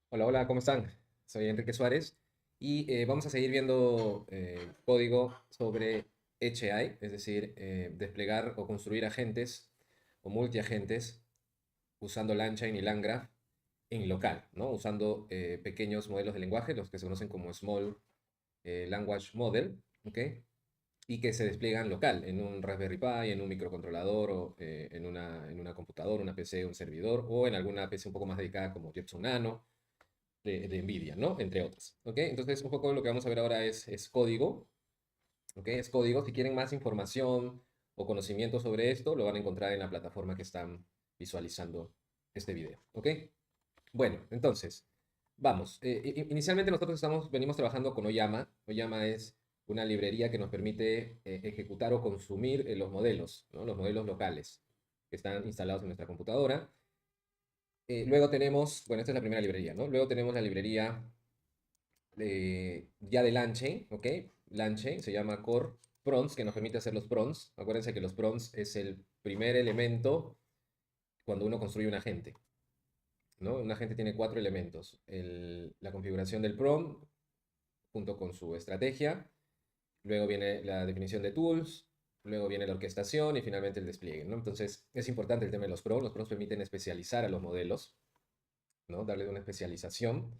Hola, hola, ¿cómo están? Soy Enrique Suárez y vamos a seguir viendo código sobre HI, es decir, desplegar o construir agentes o multiagentes usando LangChain y LangGraph en local, ¿no? Usando pequeños modelos de lenguaje, los que se conocen como Small Language Model, ¿ok? Y que se despliegan local, en un Raspberry Pi, en un microcontrolador o en una computadora, una PC, un servidor o en alguna PC un poco más dedicada como Jetson Nano de NVIDIA, ¿no? Entre otras, ¿ok? Entonces, un poco lo que vamos a ver ahora es código, ¿ok? Es código. Si quieren más información o conocimiento sobre esto, lo van a encontrar en la plataforma que están visualizando este video, ¿ok? Bueno, entonces, vamos. Inicialmente nosotros venimos trabajando con Oyama. Oyama es una librería que nos permite ejecutar o consumir los modelos, ¿no? Los modelos locales que están instalados en nuestra computadora. Luego tenemos, bueno, esta es la primera librería, ¿no? Luego tenemos la librería ya de LangChain, ¿ok? LangChain se llama Core Prons, que nos permite hacer los prons. Acuérdense que los prons es el primer elemento cuando uno construye un agente, ¿no? Un agente tiene cuatro elementos. La configuración del prom, junto con su estrategia. Luego viene la definición de tools. Luego viene la orquestación y finalmente el despliegue, ¿no? Entonces, es importante el tema de los proms. Los proms permiten especializar a los modelos, ¿no? Darle una especialización.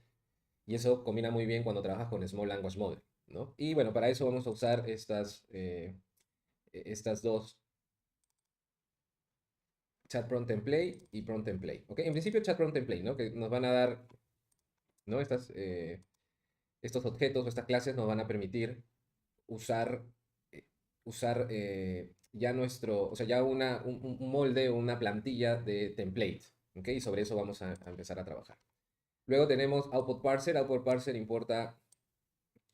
Y eso combina muy bien cuando trabajas con Small Language Model, ¿no? Y bueno, para eso vamos a usar estas dos, Chat Prompt Template y Prompt Template, ¿ok? En principio Chat Prompt Template, ¿no? Que nos van a dar, ¿no? Estos objetos o estas clases nos van a permitir usar, eh, usar ya o sea, ya un molde o una plantilla de template, ¿ok? Y sobre eso vamos a empezar a trabajar. Luego tenemos Output Parser. Output Parser importa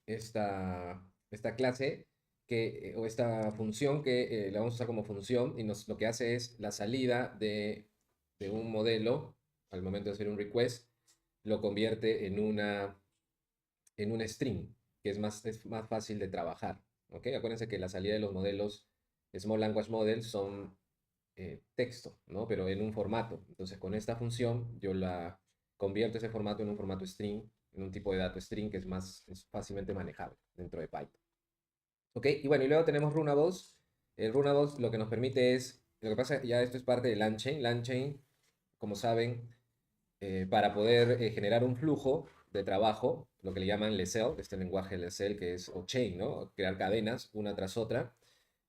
esta clase o esta función que la vamos a usar como función y lo que hace es la salida de un modelo al momento de hacer un request, lo convierte en un string, que es más fácil de trabajar. ¿Ok? Acuérdense que la salida de los modelos Small Language Model son texto, ¿no? Pero en un formato. Entonces, con esta función, yo la convierto ese formato en un formato string, en un tipo de dato string que es fácilmente manejable dentro de Python. ¿Ok? Y bueno, y luego tenemos Runables. El Runables lo que nos permite lo que pasa, ya esto es parte de LangChain. LangChain, como saben, para poder generar un flujo de trabajo, lo que le llaman Lecel, este lenguaje Lecel que es, o chain, ¿no? Crear cadenas una tras otra.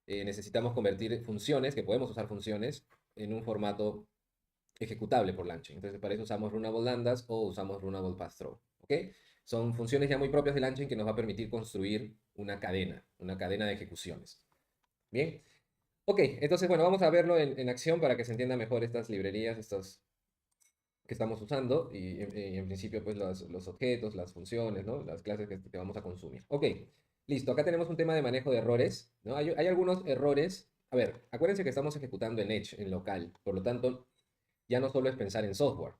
Necesitamos convertir funciones, que podemos usar funciones, en un formato ejecutable por LangChain. Entonces, para eso usamos Runable Lambdas o usamos Runable Pass-Through. ¿Ok? Son funciones ya muy propias de LangChain que nos va a permitir construir una cadena de ejecuciones. Bien. Ok, entonces, bueno, vamos a verlo en acción para que se entienda mejor estas librerías, estos que estamos usando y en principio pues los objetos, las funciones, ¿no? Las clases que vamos a consumir. Ok, listo. Acá tenemos un tema de manejo de errores, ¿no? Hay algunos errores. A ver, acuérdense que estamos ejecutando en Edge, en local. Por lo tanto, ya no solo es pensar en software,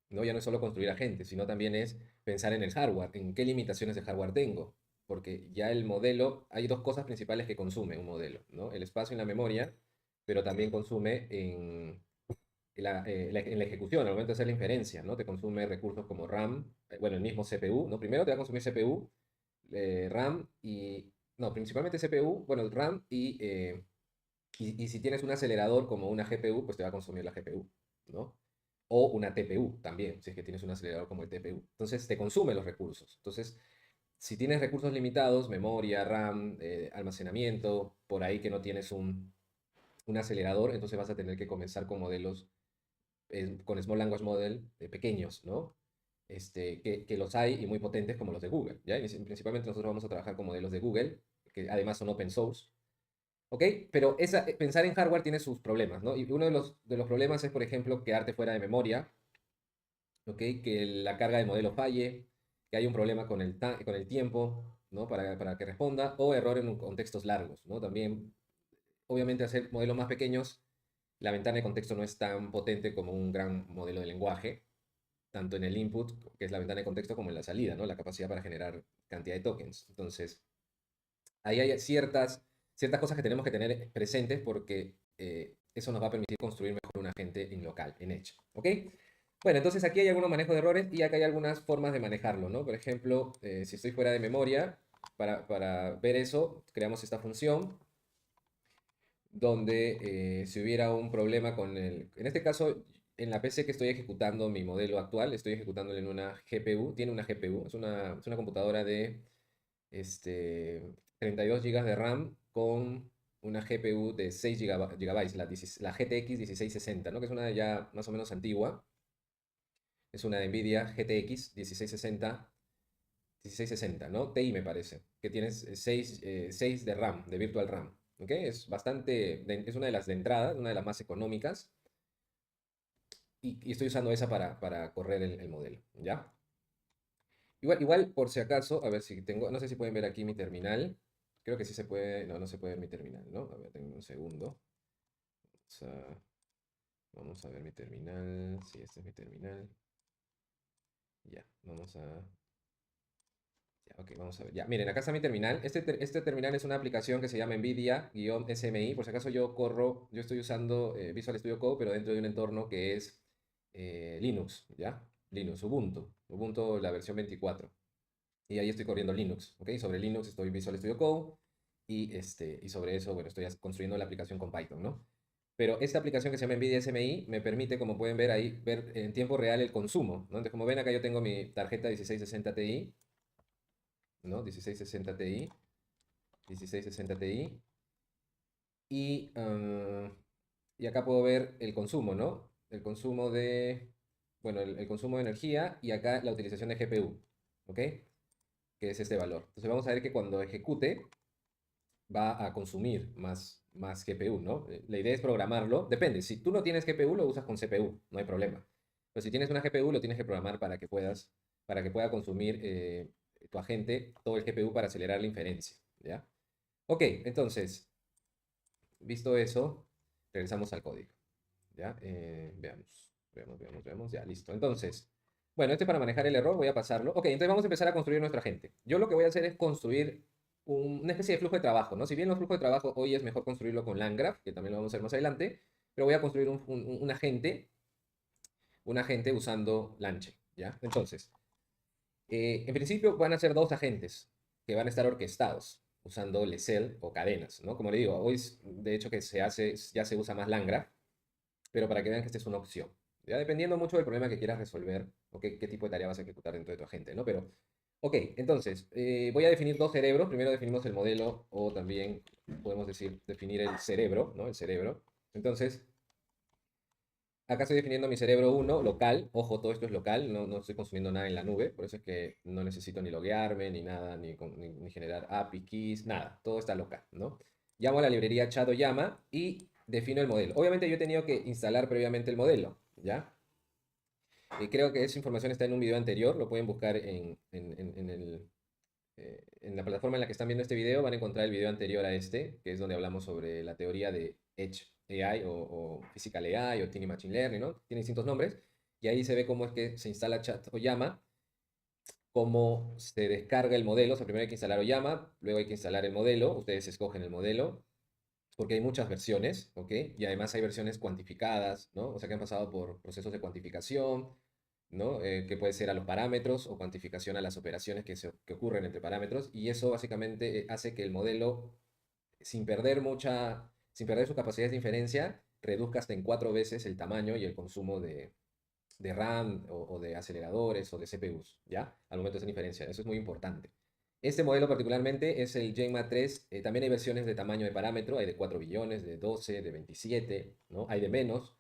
¿no? Ya no es solo construir agentes, sino también es pensar en el hardware, en qué limitaciones de hardware tengo. Porque ya el modelo, hay dos cosas principales que consume un modelo, ¿no? El espacio y la memoria, pero también consume en la ejecución, al momento de hacer la inferencia, ¿no? Te consume recursos como RAM, bueno, el mismo CPU, ¿no? Primero te va a consumir CPU, RAM y, no, principalmente CPU, bueno, el RAM y si tienes un acelerador como una GPU, pues te va a consumir la GPU, ¿no? O una TPU también, si es que tienes un acelerador como el TPU. Entonces te consume los recursos. Entonces, si tienes recursos limitados, memoria, RAM, almacenamiento, por ahí que no tienes un acelerador, entonces vas a tener que comenzar con modelos con Small Language Model pequeños, ¿no? Que los hay y muy potentes como los de Google, ¿ya? Y principalmente nosotros vamos a trabajar con modelos de Google, que además son open source, ¿ok? Pero pensar en hardware tiene sus problemas, ¿no? Y uno de los problemas es, por ejemplo, quedarte fuera de memoria, ¿ok? Que la carga de modelo falle, que hay un problema con el tiempo, ¿no? Para que responda, o error en contextos largos, ¿no? También, obviamente, hacer modelos más pequeños, la ventana de contexto no es tan potente como un gran modelo de lenguaje, tanto en el input, que es la ventana de contexto, como en la salida, ¿no? La capacidad para generar cantidad de tokens. Entonces, ahí hay ciertas cosas que tenemos que tener presentes porque eso nos va a permitir construir mejor un agente en local, en Edge. ¿Ok? Bueno, entonces aquí hay algunos manejos de errores y acá hay algunas formas de manejarlo, ¿no? Por ejemplo, si estoy fuera de memoria, para ver eso, creamos esta función donde si hubiera un problema con el... En este caso, en la PC que estoy ejecutando mi modelo actual, estoy ejecutándolo en una GPU, tiene una GPU, es una computadora de 32 gigas de RAM con una GPU de 6 gigabytes, la GTX 1660, ¿no? Que es una ya más o menos antigua. Es una Nvidia GTX 1660, ¿no? Ti me parece, que tienes 6 de RAM, de Virtual RAM. ¿Ok? Es bastante, es una de las de entrada, una de las más económicas. Y estoy usando esa para correr el modelo, ¿ya? Igual, por si acaso, a ver si tengo, no sé si pueden ver aquí mi terminal. Creo que sí se puede, no, no se puede ver mi terminal, ¿no? A ver, tengo un segundo. Vamos a ver mi terminal. Sí, este es mi terminal. Ya, ya, ok, vamos a ver. Ya, miren, acá está mi terminal. Este terminal es una aplicación que se llama NVIDIA-SMI. Por si acaso yo estoy usando Visual Studio Code, pero dentro de un entorno que es Linux, ¿ya? Linux, Ubuntu la versión 24. Y ahí estoy corriendo Linux, ¿ok? Sobre Linux estoy Visual Studio Code y sobre eso, bueno, estoy construyendo la aplicación con Python, ¿no? Pero esta aplicación que se llama NVIDIA SMI me permite, como pueden ver ahí, ver en tiempo real el consumo, ¿no? Entonces, como ven acá yo tengo mi tarjeta 1660 Ti, ¿no? 1660 Ti. Y acá puedo ver el consumo, ¿no? El consumo bueno, el consumo de energía y acá la utilización de GPU, ¿ok? Que es este valor. Entonces vamos a ver que cuando ejecute va a consumir más GPU, ¿no? La idea es programarlo. Depende, si tú no tienes GPU, lo usas con CPU, no hay problema. Pero si tienes una GPU, lo tienes que programar para que pueda consumir tu agente todo el GPU para acelerar la inferencia, ¿ya? Ok, entonces, visto eso, regresamos al código, ¿ya? Veamos, ya, listo. Entonces, bueno, este para manejar el error voy a pasarlo. Ok, entonces vamos a empezar a construir nuestro agente. Yo lo que voy a hacer es construir una especie de flujo de trabajo, ¿no? Si bien los flujos de trabajo hoy es mejor construirlo con LangGraph, que también lo vamos a hacer más adelante, pero voy a construir un agente usando LangChain, ¿ya? Entonces, en principio van a ser dos agentes que van a estar orquestados usando Lecel o cadenas, ¿no? Como le digo, hoy de hecho que ya se usa más LangGraph, pero para que vean que esta es una opción. Ya dependiendo mucho del problema que quieras resolver o qué tipo de tarea vas a ejecutar dentro de tu agente, ¿no? Pero, ok, entonces, voy a definir dos cerebros. Primero definimos el modelo o también podemos decir definir el cerebro, ¿no? El cerebro. Entonces, acá estoy definiendo mi cerebro 1 local. Ojo, todo esto es local, no estoy consumiendo nada en la nube, por eso es que no necesito ni loguearme, ni nada, ni generar API keys, nada, todo está local, ¿no? Llamo a la librería Llama y defino el modelo. Obviamente yo he tenido que instalar previamente el modelo, ¿ya? Y creo que esa información está en un video anterior, lo pueden buscar en la plataforma en la que están viendo este video, van a encontrar el video anterior a este, que es donde hablamos sobre la teoría de Edge AI o Physical AI o Tiny Machine Learning, ¿no? Tiene distintos nombres. Y ahí se ve cómo es que se instala Chat Oyama, cómo se descarga el modelo. O sea, primero hay que instalar Oyama, luego hay que instalar el modelo. Ustedes escogen el modelo, porque hay muchas versiones, ¿ok? Y además hay versiones cuantificadas, ¿no? O sea, que han pasado por procesos de cuantificación, ¿no? Que puede ser a los parámetros o cuantificación a las operaciones que ocurren entre parámetros. Y eso básicamente hace que el modelo, sin perder su capacidad de inferencia, reduzca hasta en 4 veces el tamaño y el consumo de RAM o de aceleradores o de CPUs, ¿ya? Al momento de hacer inferencia. Eso es muy importante. Este modelo particularmente es el Gemma 3. También hay versiones de tamaño de parámetro. Hay de 4 billones, de 12, de 27, ¿no? Hay de menos,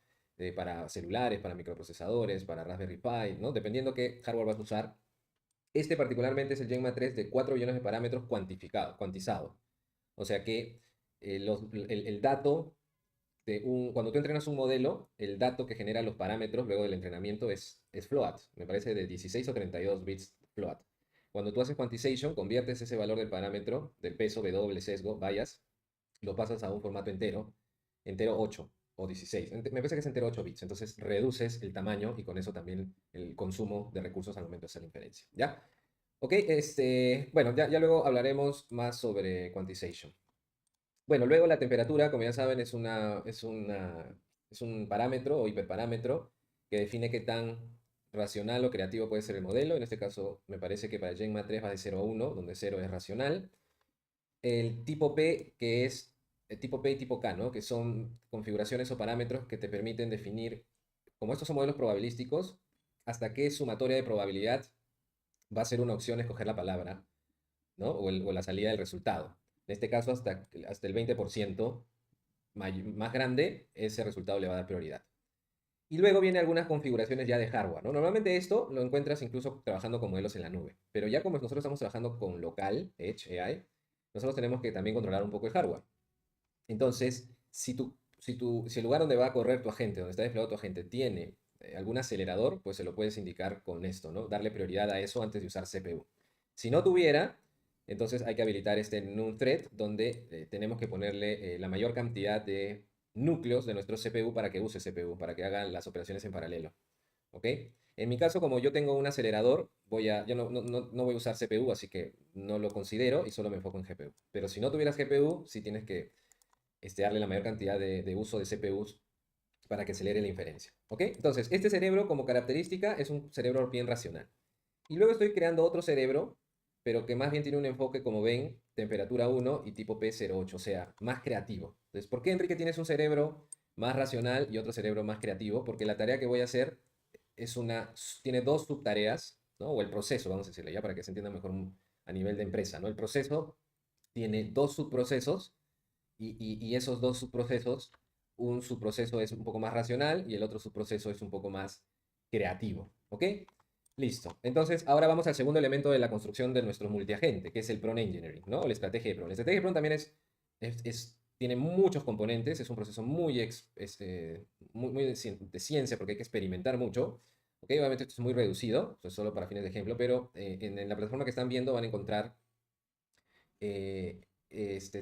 para celulares, para microprocesadores, para Raspberry Pi, ¿no? Dependiendo qué hardware vas a usar. Este particularmente es el Gemma 3 de 4 billones de parámetros cuantizado. O sea que el dato cuando tú entrenas un modelo, el dato que genera los parámetros luego del entrenamiento es float. Me parece de 16 o 32 bits float. Cuando tú haces quantization, conviertes ese valor del parámetro, del peso, W, sesgo, bias, lo pasas a un formato entero 8 o 16. Me parece que es entero 8 bits. Entonces reduces el tamaño y con eso también el consumo de recursos al momento de hacer la inferencia. ¿Ya? Ok, bueno, ya luego hablaremos más sobre quantization. Bueno, luego la temperatura, como ya saben, es un parámetro o hiperparámetro que define qué tan racional o creativo puede ser el modelo. En este caso, me parece que para GenMat 3 va de 0 a 1, donde 0 es racional. El tipo P, que es el tipo P y tipo K, ¿no? Que son configuraciones o parámetros que te permiten definir, como estos son modelos probabilísticos, hasta qué sumatoria de probabilidad va a ser una opción escoger la palabra, ¿no? O la salida del resultado. En este caso, hasta el 20% más grande, ese resultado le va a dar prioridad. Y luego vienen algunas configuraciones ya de hardware, ¿no? Normalmente esto lo encuentras incluso trabajando con modelos en la nube, pero ya como nosotros estamos trabajando con local, Edge AI, nosotros tenemos que también controlar un poco el hardware. Entonces, si el lugar donde va a correr tu agente, donde está desplegado tu agente, tiene algún acelerador, pues se lo puedes indicar con esto, ¿no? Darle prioridad a eso antes de usar CPU. Si no tuviera, entonces hay que habilitar este NUM thread, donde tenemos que ponerle la mayor cantidad de núcleos de nuestro CPU para que use CPU, para que hagan las operaciones en paralelo. ¿Ok? En mi caso, como yo tengo un acelerador, yo no voy a usar CPU, así que no lo considero y solo me enfoco en GPU. Pero si no tuvieras GPU, sí tienes que darle la mayor cantidad de uso de CPUs para que acelere la inferencia. ¿Ok? Entonces, este cerebro como característica es un cerebro bien racional. Y luego estoy creando otro cerebro, pero que más bien tiene un enfoque, como ven, temperatura 1 y tipo P08, o sea, más creativo. Entonces, ¿por qué, Enrique, tienes un cerebro más racional y otro cerebro más creativo? Porque la tarea que voy a hacer tiene dos subtareas, ¿no? O el proceso, vamos a decirle ya para que se entienda mejor a nivel de empresa, ¿no? El proceso tiene dos subprocesos y esos dos subprocesos, un subproceso es un poco más racional y el otro subproceso es un poco más creativo. ¿Ok? Listo. Entonces, ahora vamos al segundo elemento de la construcción de nuestro multiagente, que es el prompt engineering, ¿no? O la estrategia de prompt. La estrategia de prompt también tiene muchos componentes, es un proceso muy de ciencia porque hay que experimentar mucho. ¿Ok? Obviamente esto es muy reducido, esto es solo para fines de ejemplo, pero en la plataforma que están viendo van a encontrar eh,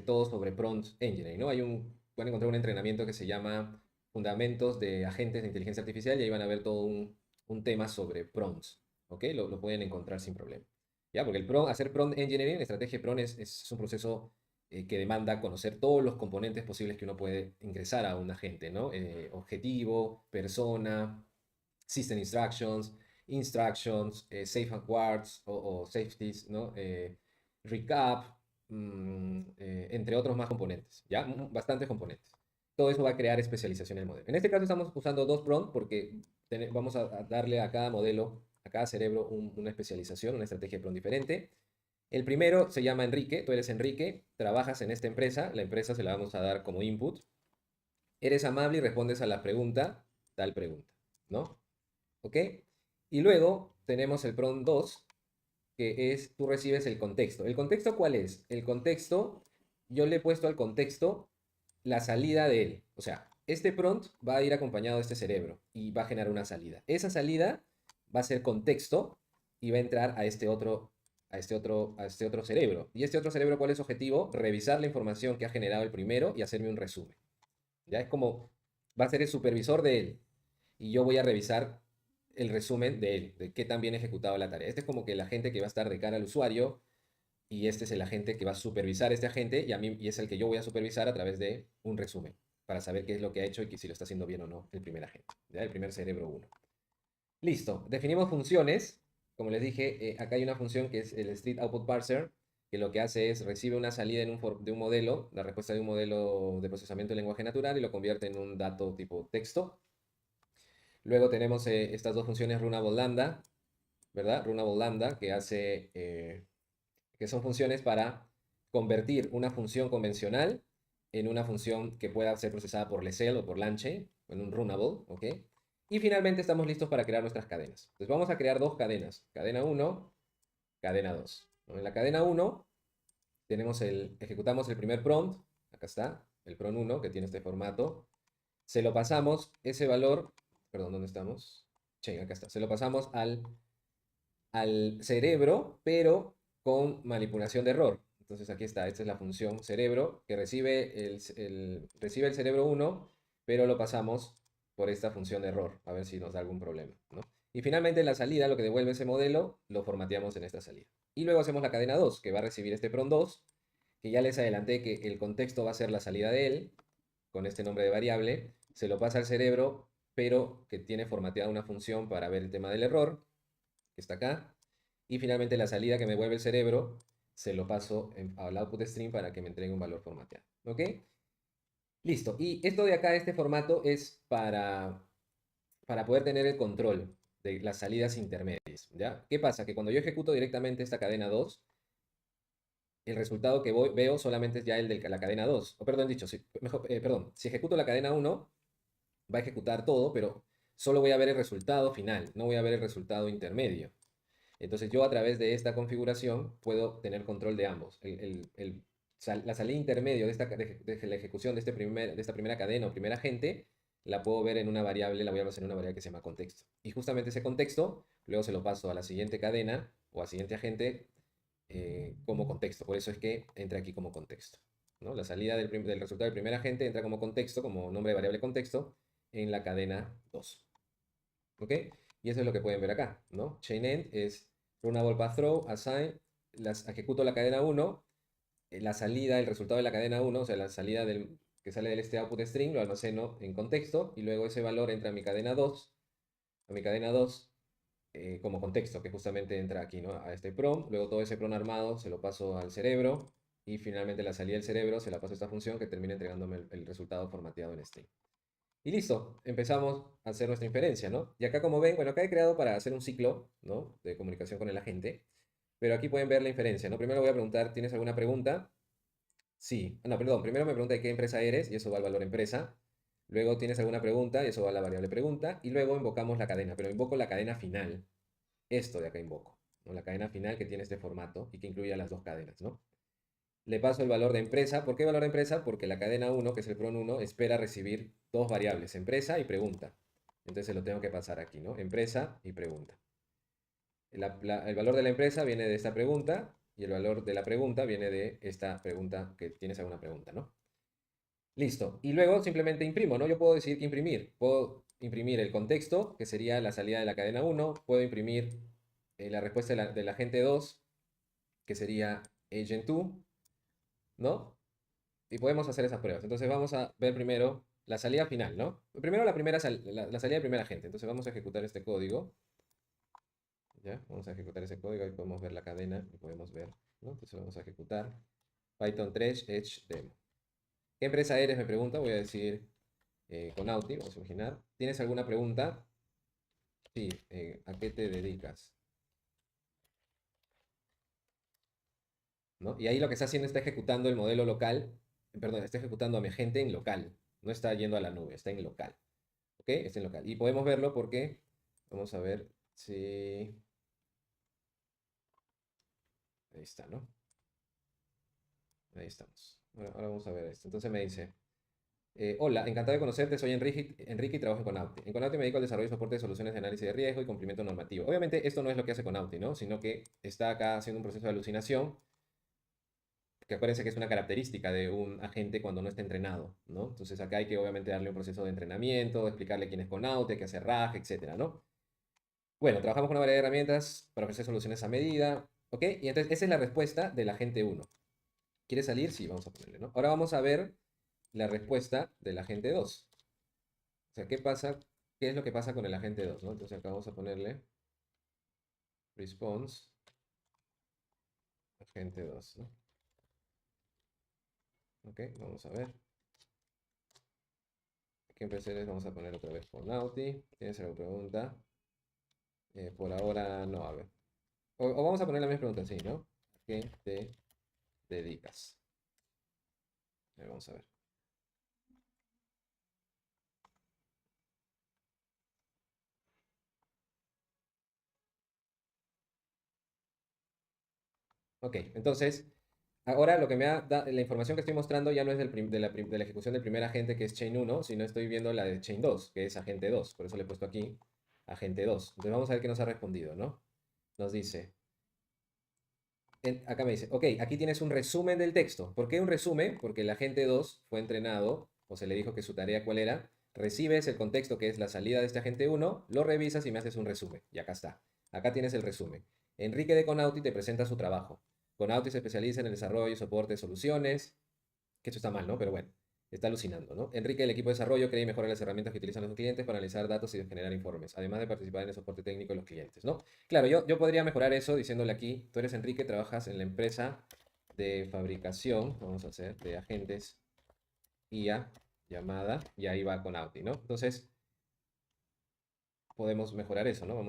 todo sobre prompt engineering, ¿no? Van a encontrar un entrenamiento que se llama Fundamentos de Agentes de Inteligencia Artificial y ahí van a ver todo un tema sobre prompts, ¿ok? Lo pueden encontrar sin problema, ¿ya? Porque hacer prompt engineering, estrategia de prompt es un proceso que demanda conocer todos los componentes posibles que uno puede ingresar a un agente, ¿no? Objetivo, persona, system instructions, safeguards o safeties, ¿no? Recap, entre otros más componentes, ¿ya? Bastantes componentes. Todo eso va a crear especialización en el modelo. En este caso estamos usando dos prompts porque vamos a darle a cada modelo, a cada cerebro, una especialización, una estrategia de prompt diferente. El primero se llama Enrique, tú eres Enrique, trabajas en esta empresa, la empresa se la vamos a dar como input. Eres amable y respondes a la pregunta, tal pregunta, ¿no? ¿Ok? Y luego tenemos el prompt 2, que es tú recibes el contexto. ¿El contexto cuál es? El contexto, yo le he puesto al contexto la salida de él. O sea, este prompt va a ir acompañado de este cerebro y va a generar una salida. Esa salida va a ser contexto y va a entrar a este otro cerebro. ¿Y este otro cerebro cuál es su objetivo? Revisar la información que ha generado el primero y hacerme un resumen. Ya es como, va a ser el supervisor de él y yo voy a revisar el resumen de él, de qué tan bien ejecutado la tarea. Este es como que el agente que va a estar de cara al usuario y este es el agente que va a supervisar a este agente y es el que yo voy a supervisar a través de un resumen para saber qué es lo que ha hecho y que si lo está haciendo bien o no el primer agente, ¿ya? El primer cerebro 1. Listo, definimos funciones. Como les dije, acá hay una función que es el Street Output Parser, que lo que hace es recibe una salida de un modelo, la respuesta de un modelo de procesamiento de lenguaje natural y lo convierte en un dato tipo texto. Luego tenemos estas dos funciones runable lambda, ¿verdad? Runable lambda, que son funciones para convertir una función convencional en una función que pueda ser procesada por Lecel o por LangChain, en un runable, ¿ok? Y finalmente estamos listos para crear nuestras cadenas. Entonces vamos a crear dos cadenas, cadena 1, cadena 2. En la cadena 1 ejecutamos el primer prompt, acá está, el prompt 1, que tiene este formato. Se lo pasamos ese valor, perdón, ¿dónde estamos? Sí, acá está. Se lo pasamos al cerebro, pero con manipulación de error. Entonces aquí está, esta es la función cerebro que recibe el cerebro 1, pero lo pasamos por esta función de error, a ver si nos da algún problema, ¿no? Y finalmente la salida, lo que devuelve ese modelo, lo formateamos en esta salida. Y luego hacemos la cadena 2, que va a recibir este prompt 2, que ya les adelanté que el contexto va a ser la salida de él, con este nombre de variable, se lo pasa al cerebro pero que tiene formateada una función para ver el tema del error, que está acá. Y finalmente la salida que me devuelve el cerebro, se lo paso al output stream para que me entregue un valor formateado. ¿Ok? Listo. Y esto de acá, este formato, es para poder tener el control de las salidas intermedias. ¿Ya? ¿Qué pasa? Que cuando yo ejecuto directamente esta cadena 2, el resultado que veo solamente es ya el de la cadena 2. O perdón, dicho, perdón, si ejecuto la cadena 1, va a ejecutar todo, pero solo voy a ver el resultado final, no voy a ver el resultado intermedio. Entonces yo a través de esta configuración puedo tener control de ambos. La salida intermedio de la ejecución de esta primera cadena o primer agente la puedo ver en una variable, la voy a almacenar en una variable que se llama contexto. Y justamente ese contexto luego se lo paso a la siguiente cadena o al siguiente agente como contexto. Por eso es que entra aquí como contexto, ¿no? La salida del resultado del primer agente entra como contexto, como nombre de variable contexto, en la cadena 2. ¿Ok? Y eso es lo que pueden ver acá, ¿no? Chainend es runnable path throw, assign, ejecuto la cadena 1, la salida, el resultado de la cadena 1, o sea, la salida que sale del este output string, lo almaceno en contexto, y luego ese valor entra a mi cadena 2, como contexto, que justamente entra aquí, ¿no? A este prom, luego todo ese prom armado se lo paso al cerebro, y finalmente la salida del cerebro se la paso a esta función que termina entregándome el resultado formateado en string. Y listo, empezamos a hacer nuestra inferencia, ¿no? Y acá como ven, bueno, acá he creado para hacer un ciclo, ¿no? De comunicación con el agente, pero aquí pueden ver la inferencia, ¿no? Primero voy a preguntar, ¿tienes alguna pregunta? Sí. No, perdón, primero me pregunta de qué empresa eres, y eso va al valor empresa. Luego, ¿tienes alguna pregunta? Y eso va a la variable pregunta. Y luego invocamos la cadena, pero invoco la cadena final. Esto de acá invoco, ¿no? La cadena final que tiene este formato y que incluye a las dos cadenas, ¿no? Le paso el valor de empresa. ¿Por qué valor de empresa? Porque la cadena 1, que es el pron 1, espera recibir dos variables, empresa y pregunta. Entonces lo tengo que pasar aquí, ¿no? Empresa y pregunta. El valor de la empresa viene de esta pregunta y el valor de la pregunta viene de esta pregunta, que tienes alguna pregunta, ¿no? Listo. Y luego simplemente imprimo, ¿no? Yo puedo decidir qué imprimir. Puedo imprimir el contexto, que sería la salida de la cadena 1. Puedo imprimir la respuesta del agente 2, que sería agent 2, ¿no? Y podemos hacer esas pruebas. Entonces vamos a ver primero la salida final, ¿no? Primero la salida del primer agente. Entonces vamos a ejecutar este código. ¿Ya? Vamos a ejecutar ese código. Ahí podemos ver la cadena y podemos ver, ¿no? Entonces vamos a ejecutar Python 3 Edge Demo. ¿Qué empresa eres? Me pregunta. Voy a decir Conauti. Vamos a imaginar. ¿Tienes alguna pregunta? Sí. ¿A qué te dedicas? ¿No? Y ahí lo que está haciendo está ejecutando el modelo local. Perdón, está ejecutando a mi agente en local. No está yendo a la nube, está en local. ¿Ok? Está en local. Y podemos verlo porque, vamos a ver si... Ahí está, ¿no? Ahí estamos. Ahora vamos a ver esto. Entonces me dice, hola, encantado de conocerte, soy Enrique y trabajo en Conauti. En Conauti me dedico al desarrollo y soporte de soluciones de análisis de riesgo y cumplimiento normativo. Obviamente esto no es lo que hace Conauti, ¿no? Sino que está acá haciendo un proceso de alucinación, que acuérdense que es una característica de un agente cuando no está entrenado, ¿no? Entonces acá hay que obviamente darle un proceso de entrenamiento, explicarle quién es Conauti, qué hace RAG, etcétera, ¿no? Bueno, trabajamos con una variedad de herramientas para ofrecer soluciones a medida, ¿ok? Y entonces esa es la respuesta del agente 1. ¿Quiere salir? Sí, vamos a ponerle, ¿no? Ahora vamos a ver la respuesta del agente 2. O sea, ¿qué pasa? ¿Qué es lo que pasa con el agente 2, ¿no? Entonces acá vamos a ponerle response agente 2, ¿no? Ok, vamos a ver. Aquí en vamos a poner otra vez por Nauti. ¿Tienes alguna pregunta? Por ahora no, a ver. O vamos a poner la misma pregunta, sí, ¿no? ¿A qué te dedicas? A ver, vamos a ver. Ok, entonces, ahora lo que la información que estoy mostrando ya no es de la ejecución del primer agente, que es chain 1, sino estoy viendo la de chain 2, que es agente 2. Por eso le he puesto aquí agente 2. Entonces vamos a ver qué nos ha respondido, ¿no? Nos dice, acá me dice, ok, aquí tienes un resumen del texto. ¿Por qué un resumen? Porque el agente 2 fue entrenado, o se le dijo que su tarea cuál era. Recibes el contexto, que es la salida de este agente 1, lo revisas y me haces un resumen. Y acá está. Acá tienes el resumen. Enrique de Conauti te presenta su trabajo. Conauti se especializa en el desarrollo y soporte de soluciones. Que esto está mal, ¿no? Pero bueno. Está alucinando, ¿no? Enrique, el equipo de desarrollo, crea y mejora las herramientas que utilizan los clientes para analizar datos y generar informes, además de participar en el soporte técnico de los clientes, ¿no? Claro, yo podría mejorar eso diciéndole aquí, tú eres Enrique, trabajas en la empresa de fabricación, vamos a hacer, de agentes IA, llamada, y ahí va con Audi, ¿no? Entonces, podemos mejorar eso, ¿no?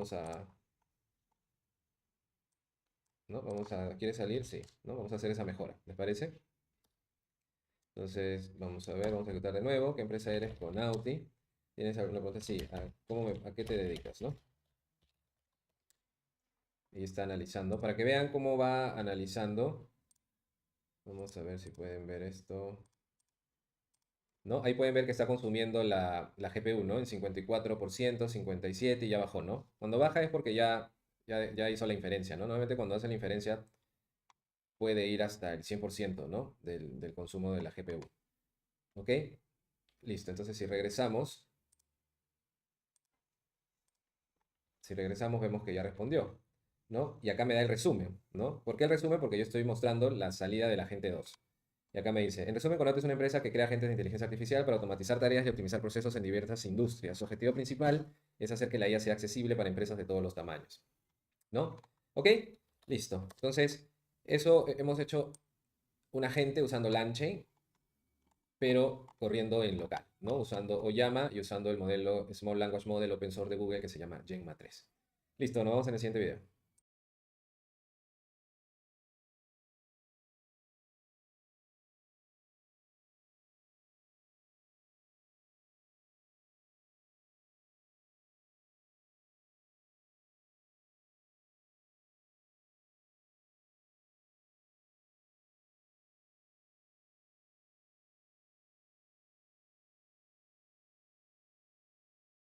¿No? ¿Quiere salir? Sí, ¿no? Vamos a hacer esa mejora, ¿les parece? Entonces, vamos a ver, vamos a ejecutar de nuevo. ¿Qué empresa eres con Audi? ¿Tienes alguna pregunta? Sí, ¿a qué te dedicas, no? Y está analizando. Para que vean cómo va analizando. Vamos a ver si pueden ver esto. ¿No? Ahí pueden ver que está consumiendo la GPU, ¿no? En 54%, 57% y ya bajó, ¿no? Cuando baja es porque ya hizo la inferencia, ¿no? Normalmente cuando hace la inferencia puede ir hasta el 100%, ¿no? Del consumo de la GPU. ¿Ok? Listo. Entonces, si regresamos vemos que ya respondió, ¿no? Y acá me da el resumen, ¿no? ¿Por qué el resumen? Porque yo estoy mostrando la salida del agente 2. Y acá me dice, en resumen, Conato es una empresa que crea agentes de inteligencia artificial para automatizar tareas y optimizar procesos en diversas industrias. Su objetivo principal es hacer que la IA sea accesible para empresas de todos los tamaños, ¿no? ¿Ok? Listo. Entonces, eso hemos hecho un agente usando LangChain, pero corriendo en local, ¿no? Usando Oyama y usando el modelo Small Language Model Open Source de Google que se llama Gemma 3. Listo, nos vemos en el siguiente video.